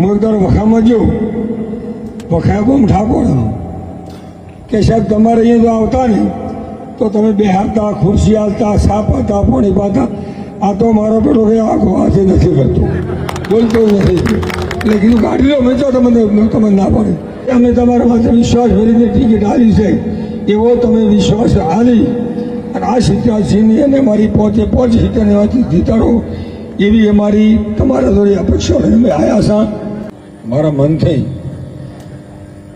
હું એક તારો વખામાં જો વખાયા કોમ ઠાકોર કે સાહેબ તમારે અહીંયા જો આવતા ને તો તમે બેહારતા ખુરશી હાલતા સાપ હતા પાણી પાતા આ તો મારો પેલો કે આખો હાથે નથી કરતો બોલતો નથી એટલે કીધું ગાડી લો મેં તો તમને ના પડે અમે તમારા માથે વિશ્વાસ ભરીને ટિકિટ હાલી છે એવો તમે વિશ્વાસ હાલી અને આ સિત્યાસીની અને મારી પોતે 5 સીટની વાત જીતાડો એવી અમારી તમારા જોડે અપેક્ષા અમે આવ્યા છે મારા મનથી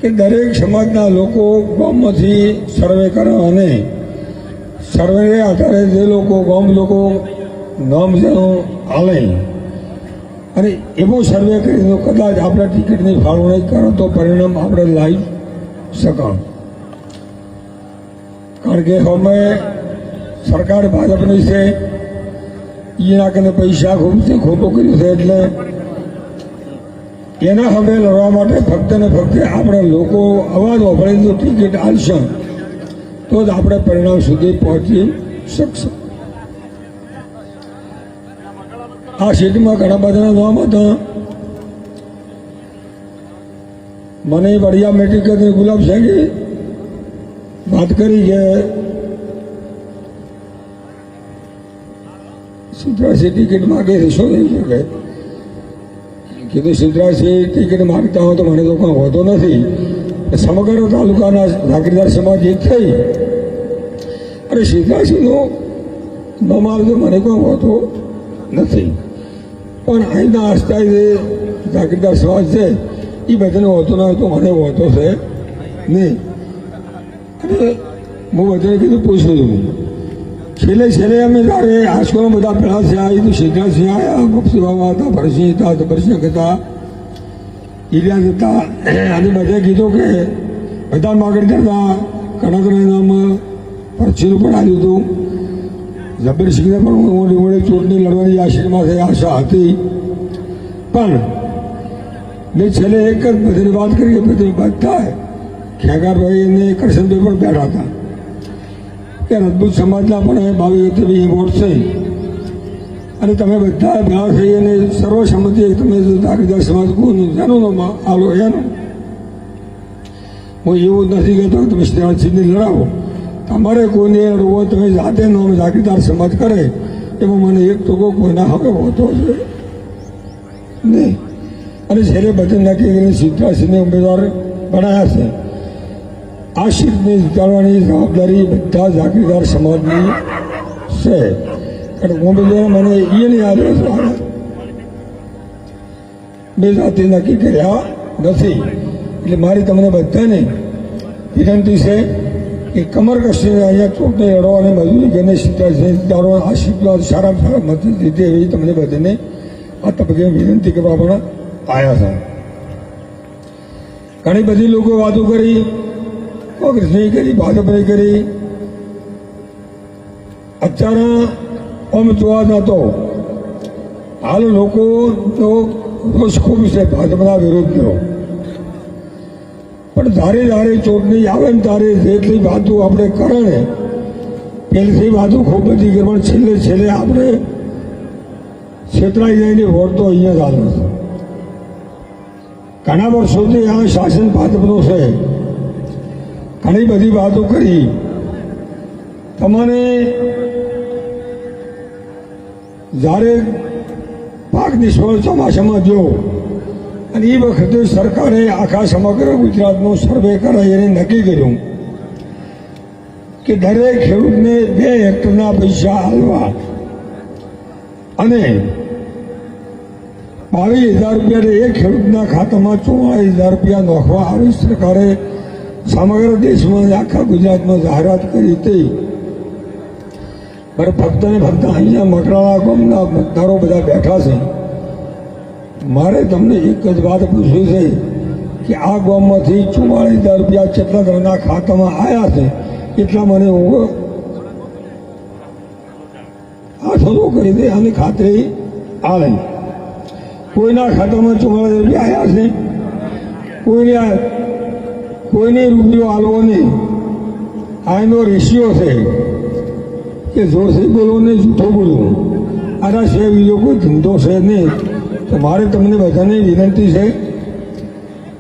કે દરેક સમાજના લોકો ગામમાંથી સર્વે કરે અને સર્વે આધારે જે લોકો ગામ લોકો નામ જેનું હાલે અને એવો સર્વે કરીને કદાચ આપણે ટિકિટની ફાળવણી કરો તો પરિણામ આપણે લાવી શકો કારણ કે અમે સરકાર ભાજપની છે એના કને પૈસા ખૂબ છે ખોટું કર્યું છે એટલે એના હવે લડવા માટે ફક્ત ને ફક્ત આપણે લોકો અવાજ વપરાય તો ટિકિટ હાલશે તો જ આપણે પરિણામ સુધી પહોંચી શકશું આ સીટમાં ઘણા બધાના નામ હતા મને બઢિયા મેડિકલ ગુલાબ સાહેબે વાત કરી કે સિદ્ધરાજસિંહ ટિકિટ માગે છે શું થઈ શકે કીધું સિદ્ધરાજસિંહ ટિકિટ માગતા હોય તો મને તો કાંઈ હોતો નથી સમગ્ર તાલુકાના નાગરિકદાર સમાજ એક થઈ અને સિદ્ધરાજસિંહનો નામ આવે તો મને કોઈ હોતો નથી પણ અહીંના આસ્થા જે નાગરિકદાર સમાજ છે એ બધાને હોતો ના હોય તો મને હોતો છે નહીં અને હું બધાને કીધું પૂછું છું છેલ્લે અમે જ્યારે આશ્રમ બધા પેલા છે આવી તો સિદ્ધરાજસિંહ આવ્યા ગોપસિંહ બાબા હતા ભરતસિંહ હતા જબરસિંહ હતા ઇલિયાસ હતા અને બધે કીધું કે બધા માગણી કરતા કનકના નામ ભરતસિંહનું પણ આવ્યું હતું જબરસિંહને પણ મોટી મોટી ચૂંટણી લડવાની આશીર્વાદ આશા હતી પણ મેં છેલ્લે એક જ બધાની વાત કરી કે બધી વાત થાય ખેગારભાઈ અને કરશનભાઈ પણ બેઠા હતા કે રાજપૂત સમાજના પણ 22-23 વોટ છે અને તમે બધા ભેગા થઈ અને સર્વસંમતિ તમે નાગરિકદાર સમાજ કોનું જેનું આલો એનું હું એવું નથી કહેતો કે તમે સિદ્ધરાજસિંહને લડાવો તમારે કોઈને લડવો તમે જાતે નામ નાગરિકદાર સમાજ કરે એમાં મને એક ટોકો કોઈના હવે હોતો છે નહીં અને છેલ્લે બધે નક્કી કરીને સિદ્ધરાજસિંહને ઉમેદવાર બનાવ્યા છે આ સીટને જીતાડવાની જવાબદારી બધા નાગરિકદાર સમાજની છે કારણ ઉમેદવાર મને એ નહીં આવ્યો છે બે જાતે નક્કી કર્યા નથી એટલે મારી તમને બધાને વિનંતી છે કે કમર કસીને અહીંયા ચૂંટણી લડો અને મજૂરી કરીને જીતાડો આ સીટનો સારામાં સારા મત જીતે એવી તમને બધાને આ તબક્કે વિનંતી કરવા પણ આવ્યા છે ઘણી બધી લોકો વાતો કરી કોંગ્રેસની કરી ભાજપની કરી અત્યારે આમ જોવા જતો હાલ લોકોનો રોષ ખૂબ છે ભાજપના વિરોધનો પણ ધારે ચૂંટણી આવે ને ત્યારે જેટલી વાતો આપણે કરે ને પહેલીથી વાતો ખૂબ બધી કરી પણ છેલ્લે આપણે છેતરાઈ જઈને વોટ તો અહીંયા જ હાલ નથી ઘણા વર્ષોથી આ શાસન ભાજપનું છે ઘણી બધી વાતો કરી તમને જ્યારે પાક નિષ્ફળ ચોમાસામાં જો અને એ વખતે સરકારે આખા સમગ્ર ગુજરાતનો સર્વે કરાવી એને નક્કી કર્યું કે દરેક ખેડૂતને 2 હેક્ટરના પૈસા આલવા અને 22,000 રૂપિયા એક ખેડૂતના ખાતામાં 44,000 રૂપિયા નાખવા આવી સરકારે સમગ્ર દેશમાં આખા ગુજરાતમાં જાહેરાત કરી હતી પણ ફક્ત ને ફક્ત અહીંયા મકરાળા ગામના મતદારો બધા બેઠા છે મારે તમને એક જ વાત પૂછવી છે કે આ ગામમાંથી 44,000 રૂપિયા કેટલા જણના ખાતામાં આવ્યા છે એટલા મને હું હાથો કરી દે આની ખાતરી આવે કોઈના ખાતામાં 44,000 રૂપિયા આવ્યા છે કોઈને રૂપિયો આલવો નહીં આ એનો રેશિયો છે કે જોરથી બોલવું ને જૂઠો બોલવું આના સિવાય બીજો કોઈ ધંધો છે નહીં તો મારે તમને બધાને વિનંતી છે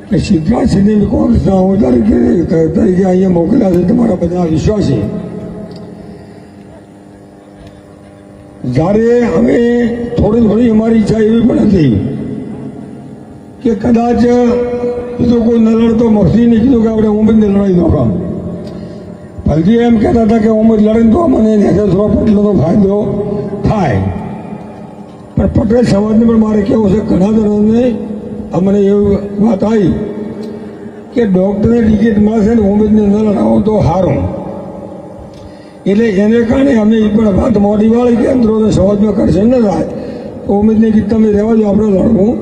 કે સિદ્ધરાજસિંહને કોંગ્રેસના ઉમેદવાર તરીકે અહીંયા મોકલ્યા છે તમારા બધા વિશ્વાસી. જ્યારે અમે થોડી અમારી ઈચ્છા એવી પણ હતી કે કદાચ કીધું કોઈ ન લડતો મફતીને કીધું કે આપણે ઉમેદને લડાઈ દો કામ. ભલજી એમ કહેતા હતા કે ઉમેદ લડે તો મને થોડો પટેલનો ફાયદો થાય. પણ પટેલ સમાજને પણ મારે કહેવું છે, ઘણા જણાને અમને એવી વાત આવી કે ડૉક્ટરને ટિકિટ મળશે ને ઉમેદને ન લડાવો તો સારું. એટલે એને કારણે અમે એ પણ વાત મોડી વાળી કે અંદરોને સમાજમાં કરશે ન થાય તો ઉમેદને કીધું તમે રહેવા દો, આપણે લડવું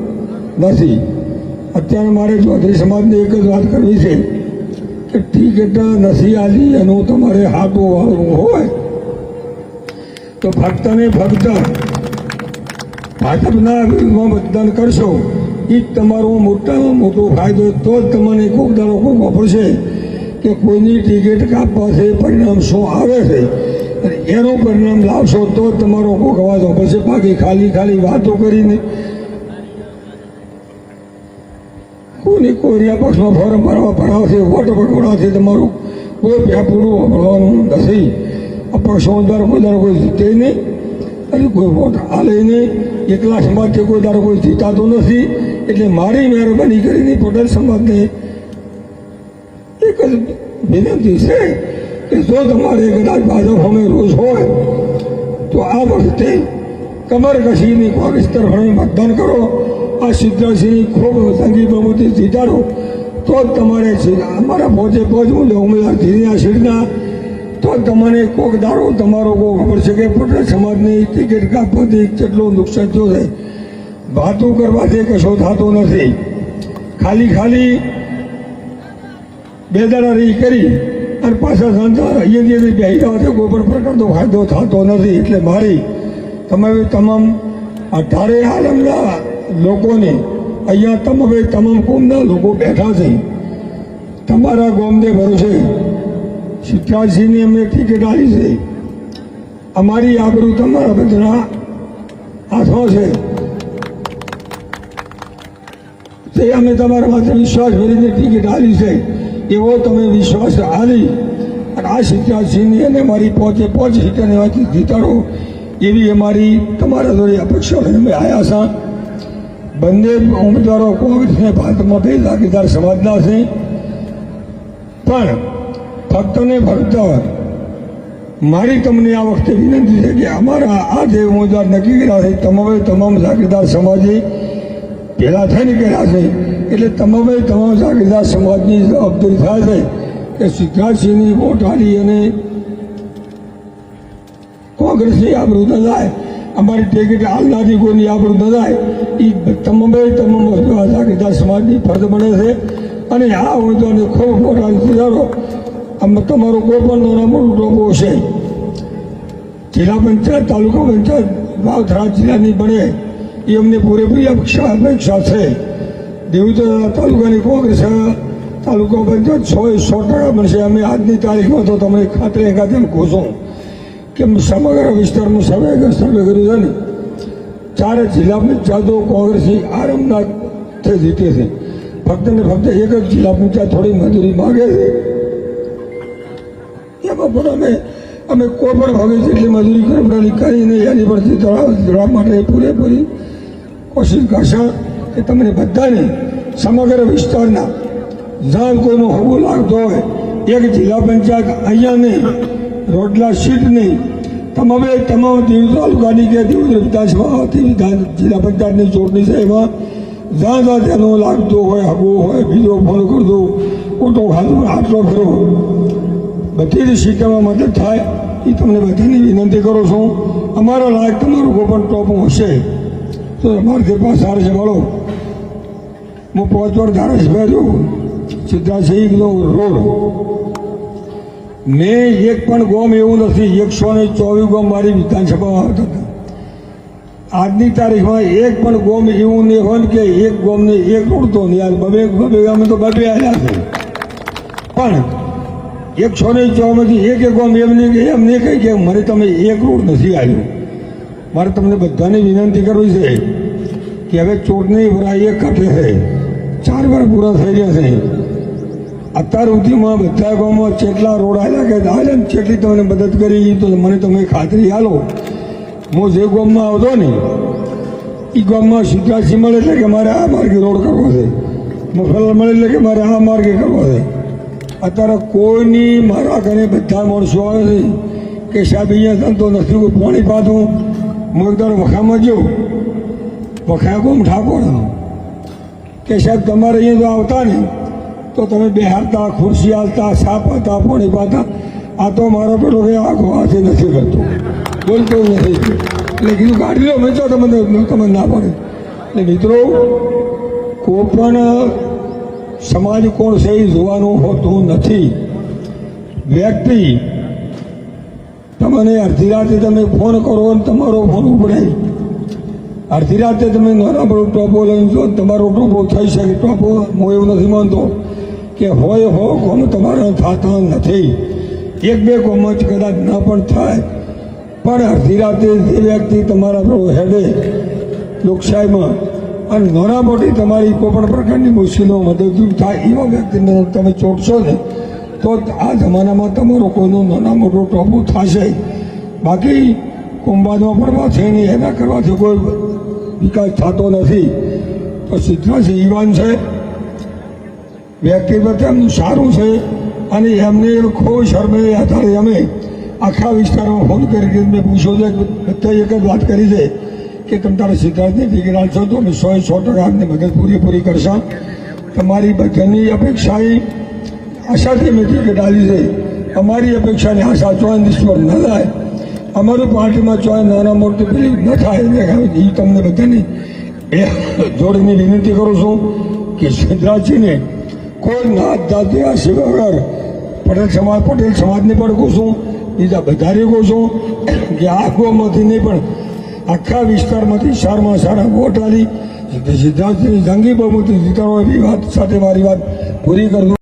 નથી. અત્યારે મારે ચૌધરી સમાજને એક જ વાત કરવી છે કે ટિકિટ નથી આલી એનું તમારે હાથું વાળવું હોય તો ફક્ત ને ફક્ત ભાજપના વિરુદ્ધમાં મતદાન કરશો. એ જ તમારો મોટામાં મોટો ફાયદો. તો જ તમને કોઈક દાડો કોઈ વાપરશે કે કોઈની ટિકિટ કાપવાથી પરિણામ શું આવે છે અને એનું પરિણામ લાવશો તો જ તમારો કોઈક અવાજ વાપરશે. બાકી ખાલી વાતો કરીને કોઈની કોરિયા પક્ષમાં ફોરમ ભરાવશે, વોટ પકડવાથી તમારું કોઈ પૂરું વાપરવાનું નથી. અપક્ષ ઉમેદવાર કોઈ દાડો કોઈ જીતે નહીં અને કોઈ વોટ હાલે નહીં. એકલા સમાજથી કોઈ દાડો કોઈ જીતાતો નથી. એટલે મારી મહેરબાની કરીને પટેલ સમાજને એક જ વિનંતી છે કે જો તમારે કદાચ ભાજપ સામે રોષ હોય તો આ વખતે કમર કસીની કોંગ્રેસ તરફે મતદાન કરો. આ સિદ્ધરાજસિંહની ખૂબ સંગી બહુમતી જીતાડો તો જ તમારે અમારા પહોંચે ઉમેદવાર ધીરીના સીટના તો જ તમને કોઈક દાડો તમારો કોઈ ખબર છે કે પટેલ સમાજની ટિકિટ કાપવાથી કેટલું નુકસાન થયું છે. વાતો કરવાથી કશો થતો નથી. ખાલી બેદારી કરી અને પાછા અહીંયાથી બેસી જવાથી કોઈ પણ પ્રકારનો ફાયદો થતો નથી. એટલે મારી તમામ 18 આલમના લોકોને અહીંયા તમામ કોમના લોકો બેઠા છે. તમારા ગામને ભરોસે સિદ્ધરાજસિંહની અમને ટિકિટ આપી છે. અમારી આબરૂ તમારા બધાના હાથમાં છે. તે અમે તમારા માટે વિશ્વાસ ભરીને ટિકિટ આપી છે. એવો તમે વિશ્વાસ આપી અને આ સિદ્ધરાજસિંહની અને મારી પહોંચે સીટને જીતાડો એવી અમારી તમારા દ્વારા અપેક્ષા અમે આવ્યા છે. બંને ઉમેદવારો કોંગ્રેસને ભારતમાં બે ભાગીદાર સમાજના છે. પણ ફક્ત ને ફક્ત મારી તમને આ વખતે વિનંતી છે કે અમારા આ જે ઉમેદવાર નક્કી કર્યા છે તમામ ભાગીદાર સમાજે ભેગા થઈને કર્યા છે. એટલે તમામ ભાગીદાર સમાજની જવાબદારી થાય છે કે સિદ્ધરાજસિંહની વોટ આલી અને કોંગ્રેસની આબરૂ ન જાય, અમારી ટિકિટ હાલનાથી કોઈની આબરૂ ન જાય. એ તમામ ભાગીદાર સમાજની ફરજ બને છે. અને આ ઉમેદવારને ખૂબ મોટા વિચારો તમારો કોઈ પણ નાના મોટું ટોપો છે. જિલ્લા પંચાયત તાલુકા પંચાયત વાવથરા જિલ્લાની બને એ અમને પૂરેપૂરી અપેક્ષા છે. દેવધર તાલુકાની કોંગ્રેસ તાલુકા પંચાયત 100% બનશે. અમે આજની તારીખમાં તો તમને ખાતરી એકાદમ કહું કે સમગ્ર વિસ્તારનું સર્વે કર્યું છે ને 4 જિલ્લા પંચાયતો કોંગ્રેસની આરંભનાથી જીતે છે. ફક્ત ને ફક્ત એક જ જિલ્લા પંચાયત થોડી મંજૂરી માગે છે. એમાં પણ અમે કોઈ પણ ભાગે જેટલી મજૂરી કર્મચારી કરીને એની પરથી જવા માટે પૂરેપૂરી કોશિશ કરશે કે તમને બધાને સમગ્ર વિસ્તારના જ્યાં કોઈનો હગું લાગતો હોય એક જિલ્લા પંચાયત અહીંયા નહીં, રોટલા સીટ નહીં, તમામ દેવ તાલુકાની કે દેવ વિધાનસભા જિલ્લા પંચાયતની ચૂંટણી છે. એમાં જ્યાં તેનો લાગતો હોય હગો હોય બીજો ફોન કરતો ઓટો ખાતો આટલો ફેરો બધી જ સીટોમાં મદદ થાય એ તમને બધાની વિનંતી કરું છું. અમારા લાયક તમારું કોઈ પણ ટોપું હશે તો અમારી પાસે સાર છે. બોલો હું 5 વાર ધારાસભ્ય છું. સિદ્ધરાજસિંહનો રોડ મેં એક પણ ગામ એવું નથી, 124 ગામ મારી વિધાનસભામાં આવતા હતા. આજની તારીખમાં એક પણ ગામ એવું નહીં હોય કે એક ગામને એક રોડ તો નહીં. બબે અમે તો બબે આવ્યા છે. પણ 124માંથી એક ગામ એમ નહીં કહી કે મને તમે એક રોડ નથી આવ્યો. મારે તમને બધાને વિનંતી કરવી છે કે હવે ચૂંટણી ભરાઈ એક કાઢે છે 4 વાર પૂરા થઈ ગયા છે અત્યાર સુધીમાં બધા ગામમાં જેટલા રોડ આવ્યા કે હાલે જેટલી તમને મદદ કરી તો મને તમે ખાતરી આલો હું જે ગામમાં આવતો ને એ ગામમાં સિદ્ધાર્થસિંહ મળે એટલે કે મારે આ માર્ગે રોડ કરવો છે મફરલાલ મળે એટલે કે મારે આ માર્ગે કરવો છે અત્યારે કોઈની મારા ઘરે બધા માણસો આવે છે કે સાહેબ અહીંયા ધંધો નથી કોઈ પાણી પાતું હું એકવાર વખામાં ગયો વખા ગોમ ઠાકોર કે સાહેબ તમારે અહીંયા જો આવતા ને તો તમે બેહારતા ખુરશી હાલતા સાપ હતા પાણી પાતા આ તો મારો પેલો કે આખો હાથે નથી કરતો બોલતો નથી એટલે કીધું ગાડી લો મેં તો તમે ના પડે એટલે મિત્રો કોઈ પણ સમાજ કોણ છે એ જોવાનું હોતું નથી વ્યક્તિ તમને અડધી રાતે તમે ફોન કરો અને તમારો ફોન ઉપડાય અડધી રાતે તમે નાના બડો ટોપો લઈને જો તમારો ટોપો થઈ શકે ટોપો હું એવું નથી માનતો કે હોય હો કોમ તમારા થતા નથી 1-2 કોમ જ કદાચ ના પણ થાય પણ અડધી રાતે જે વ્યક્તિ તમારા પર હેડે લોકશાહીમાં અને નાના મોટી તમારી કોઈ પણ પ્રકારની મુશ્કેલીઓ મદદરૂપ થાય એવા વ્યક્તિને તમે ચોટશો ને તો આ જમાનામાં તમારો કોઈનો નાના મોટો ટોપો થશે બાકી કુંભામાં પડવાથી નહીં એના કરવાથી કોઈ વિકાસ થતો નથી તો સિદ્ધાર્થસિંહ યુવાન છે વ્યક્તિગત એમનું સારું છે અને એમને કોઈ શરમે આધારે અમે આખા વિસ્તારમાં ફોન કરી મેં પૂછ્યો છે બધા એક જ વાત કરી છે કે તમે તારા સિદ્ધાર્થની ટિકિટ આપશો તો અમે 100% આપને મદદ પૂરી કરશો તમારી બધાની અપેક્ષાએ આશાથી મેં ટિકિટ આપી છે અમારી અપેક્ષાની આશા ચોય નિષ્ફળ ન થાય અમારી પાર્ટીમાં ચોય નાના મોટી પેલી ન થાય એ તમને બધાની એ જોડીની વિનંતી કરું છું કે સિદ્ધાર્થજીને કોઈ નાત જાતિ આશી વગર પટેલ સમાજને પણ કહું છું બીજા બધાને કહું છું કે આ ગામમાંથી નહીં પણ આખા વિસ્તારમાંથી સારામાં સારા વોટ આલી સિદ્ધાર્થની જંગી બહુમતી જીતાડવા એવી વાત સાથે મારી વાત પૂરી કરું.